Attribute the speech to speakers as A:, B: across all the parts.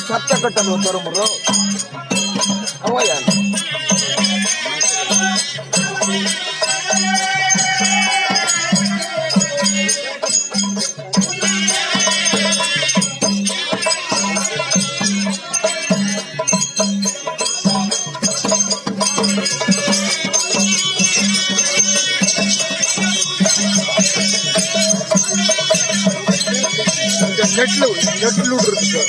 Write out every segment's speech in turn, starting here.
A: Katakan motor bro, awayan. Netlu iருக்கு.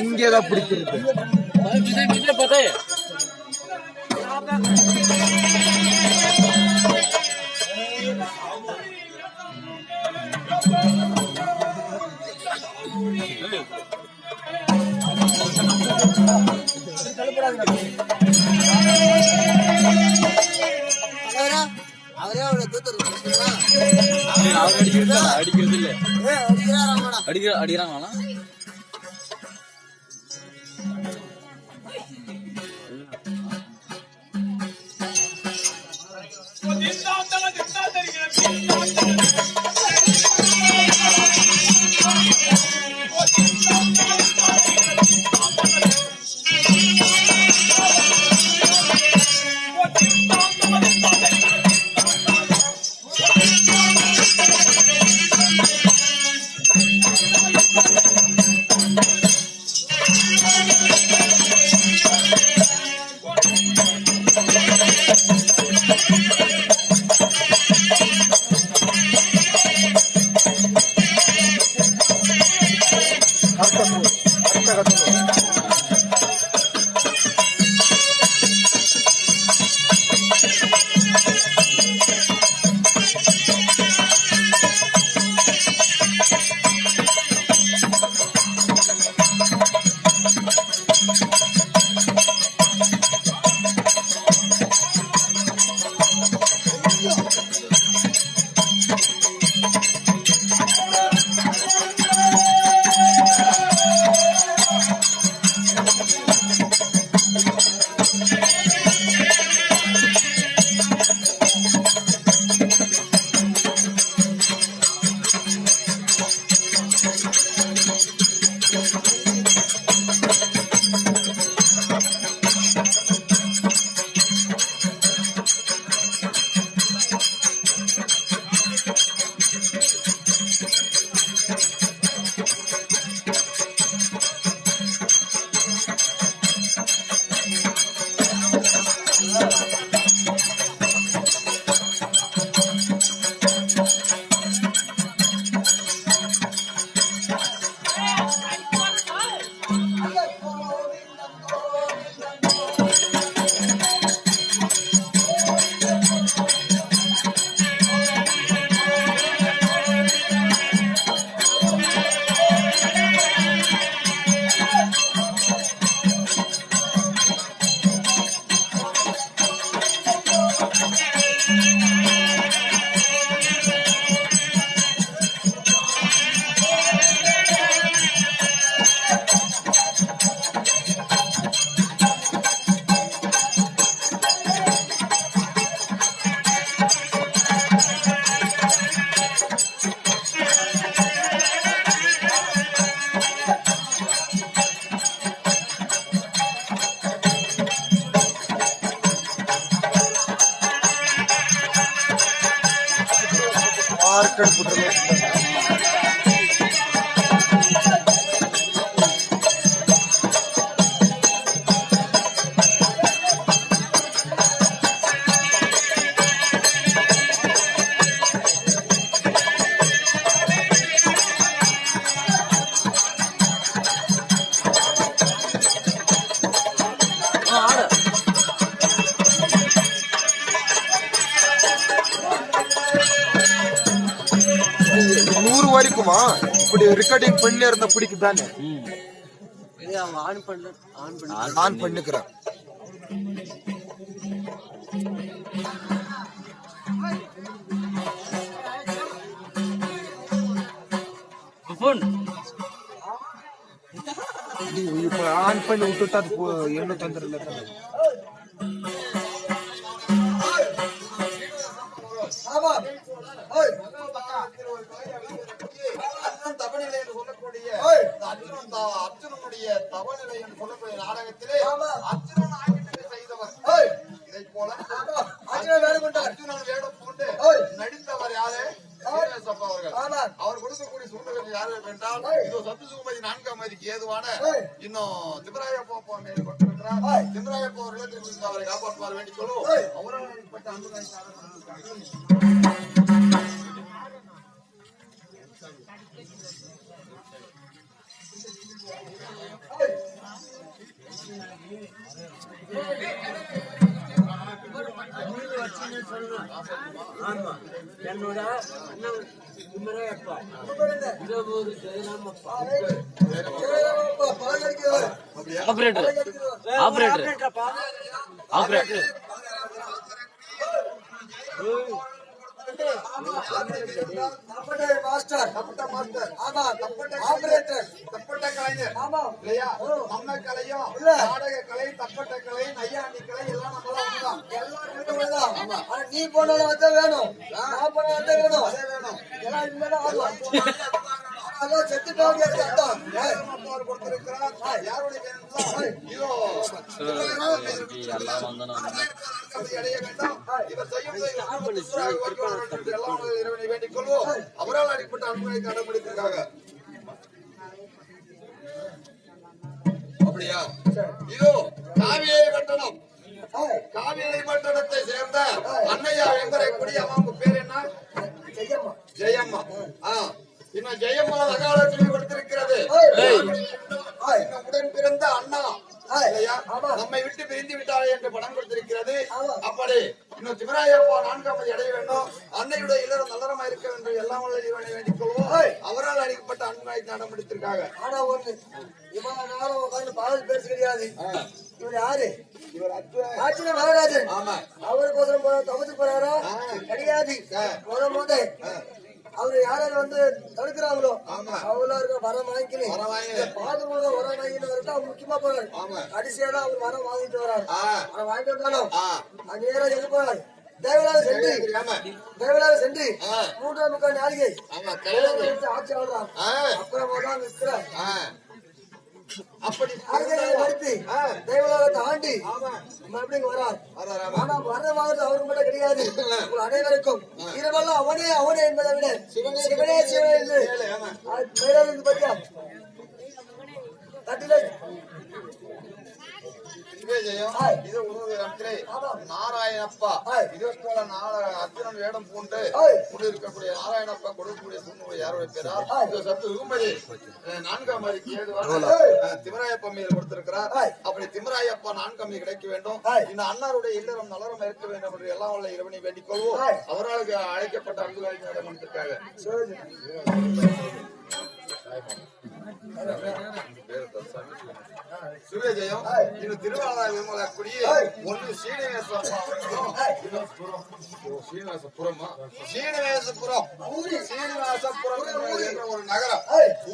A: இங்கேதான் பிடிச்சிருக்கு. அடிக்கிறது இல்ல, அடிக்கிறாங்களா? மார்க்கெட் புட்டு வரைக்குமா இப்படி ரெக்கார்டிங் பண்ணி இருந்தா பிடிக்குதானே ஆன் பண்ணிக்கிறேன் இப்ப ஆன் பண்ணி விட்டுட்டா அது என்ன தொந்தரல
B: தவநிலை என்று சொல்லக்கூடிய அர்ஜுனனுடைய தவநிலை என்று சொல்லக்கூடிய நாடகத்திலே அர்ஜுனன் ஆகிட்டு செய்தவர் இதை போல அர்ஜுனன் வேடம் போட்டு நடித்தவர் யாரு அவர் கொடுக்கக்கூடிய சூழ்நிலை யாரு என்றால் இதோ சத்து சுகுமதி 4ஆம் மதிக்கு ஏதுவான இன்னும் திமராயப்பா கொண்டிருக்கிறார். திமராயப்பா அவர்களை அவரை காப்பாற்றுவார் வேண்டிக் கொள்ளும். அவரால் ஏற்பட்ட
C: என்னோட
B: மாஸ்டர் ஆபரேட்டர் தப்பட்ட கலைஞர் இல்லையா? நம்ம கலையும் நாடக கலை தப்பட்ட கலை நையாண்டி கலை எல்லாம் நம்ம
C: நீ போனாலும் அதான் வேணும், நான் போனாலும் அதான் வேணும், எல்லாம் இனிமேதான் அதான் செத்து
B: கொடுத்திருக்கிறார். யாருடைய அடைய வேண்டாம். இவர் செய்யும் இறைவனை வேண்டிக் கொள்வோம். அவரால் அடிப்பட்ட அன்பை கடைபிடித்திருக்காங்க. அப்படியா? இதோ காவியை பட்டணம், காவியை பட்டணத்தை சேர்ந்த அன்னையா எங்கரைக்குடி அவங்க பேர் என்ன? ஜெயம்மா. இன்னும் ஜெயம்மா அகாலட்சுமி கொடுத்திருக்கிறது. உடன் பிறந்த அண்ணா நம்மை விட்டு பிரிந்து விட்டாரே என்று படம் கொடுத்திருக்கிறது. அப்படி இன்னும் திமராயப்பா 4ஆம் மதி அடைய வேண்டும். அன்னையுடைய இல்லறம் நல்லறமா இருக்க வேண்டும். எல்லாம் உள்ள இறைவனை வேண்டிக் கொள்வோம். அவரால் அளிக்கப்பட்ட அன்பை நடம் எடுத்திருக்காங்க.
C: ஆனா ஒண்ணு, இவ்வளவு நேரம் உட்கார்ந்து பாடல் பேச கிடையாது. இவர் யாரு? ஆட்சியில மகாராஜன். அவருக்கோசரம் தவிர்த்து போறாரா கிடையாது. முத அவரு யாராவது வந்து தடுக்கிறாங்களோ அவங்களுக்கு வரம் வாங்கிக்கணும். பாதுகாப்பு வரம் வாங்கிட்டு அவர் முக்கியமா போறாரு. கடைசியா அவர் வரம் வாங்கிட்டு வர்றாரு. அதை வாங்கிட்டு வந்தாலும் நேரம் எங்க போறாரு? தேவலாத சென்று 3 முக்கால் நாளிகை ஆட்சி ஆடுறான். அப்புறம் நிற்கிறார்.
B: அப்படி
C: தேவலோகத்தை ஆண்டி மறுபடியும் வரார். ஆனா வர்றவாவது அவருக்கு மட்டும் கிடையாது, அனைவருக்கும் இரவெல்லாம் அவனே அவனே என்பதை விட சிவனே சிவனே என்று மேலிருந்து பத்தியா தட்டில
B: இது நாராயணப்பா இதே போல அர்ஜுனன் வேடம் பூண்டு இருக்கக்கூடிய நாராயணப்பா கொடுக்கக்கூடிய சூழ்நிலை யாருடைய பேரா? சத்து வெகுமதி 4ஆம் மதிக்கு ஏதுவான திமராயப்பா மீது கொடுத்திருக்கிறார். அப்படி திமராயப்பா 4ஆம் மதி கிடைக்க வேண்டும். இந்த அன்னாருடைய இல்லறம் நலரம் இருக்க வேண்டும் என்று எல்லாம் உள்ள இறைவனை வேண்டிக் கொள்வோம். அவர்களுக்கு அழைக்கப்பட்ட அன்புகாரிடம் கொடுத்திருக்காங்க. சுவேஜயம் இது திருவாரூர் விமலக்குடியே ஒன்று சீனிவாசபுரம் என்ற ஒரு நகரம்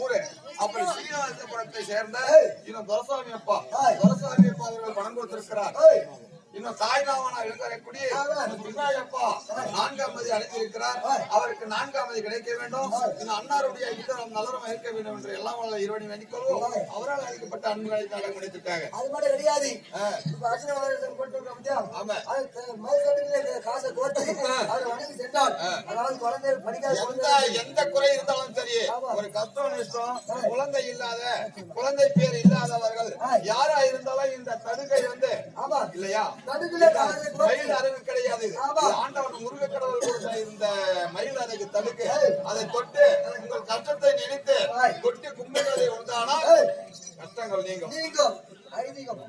B: ஊரு. அப்படி சீனிவாசபுரத்தை சேர்ந்த இன்னும் துரசாமி அப்பா அவர்கள் பணம் கொடுத்திருக்கிறார். இன்னும் தாய்மாமனா இருக்கக்கூடிய விநாயகப்பா 4ஆம் மதி அடைந்திருக்கிறார். அவருக்கு 4ஆம் மதி கிடைக்க வேண்டும். இந்த அன்னாருடைய இல்லறம் நலரம் இருக்க வேண்டும் என்று எல்லாம் வல்ல இறைவனை வேண்டிக் கொள்வோம். அவரால் அளிக்கப்பட்ட அன்புகளை முடித்திருக்காங்க.
C: அது மட்டும் கிடையாது. இப்ப அர்ச்சனை போட்டு
B: ஆமா
C: காசை கோர்த்து அவர் வணங்கி சென்றார். அதாவது குழந்தை படிக்காத
B: எந்த குறை இருந்தாலும் சரி, ஒரு கஷ்டம் நஷ்டம், குழந்தை இல்லாத குழந்தை பேர் இல்லாதவர்கள் யாரா இருந்தாலும் இந்த தடுக்கை வந்து இல்லையா மயில் அறைவு கிடையாது. ஆண்டவன் முருக கடவுள் கொடுத்த இந்த மயில் அறைக்கு தடுக்கு அதை தொட்டு உங்கள் கஷ்டத்தை நினைத்து தொட்டு கும்பிடுவதை உண்டானால் கஷ்டங்கள் நீங்கும்.
C: ஐதீகம்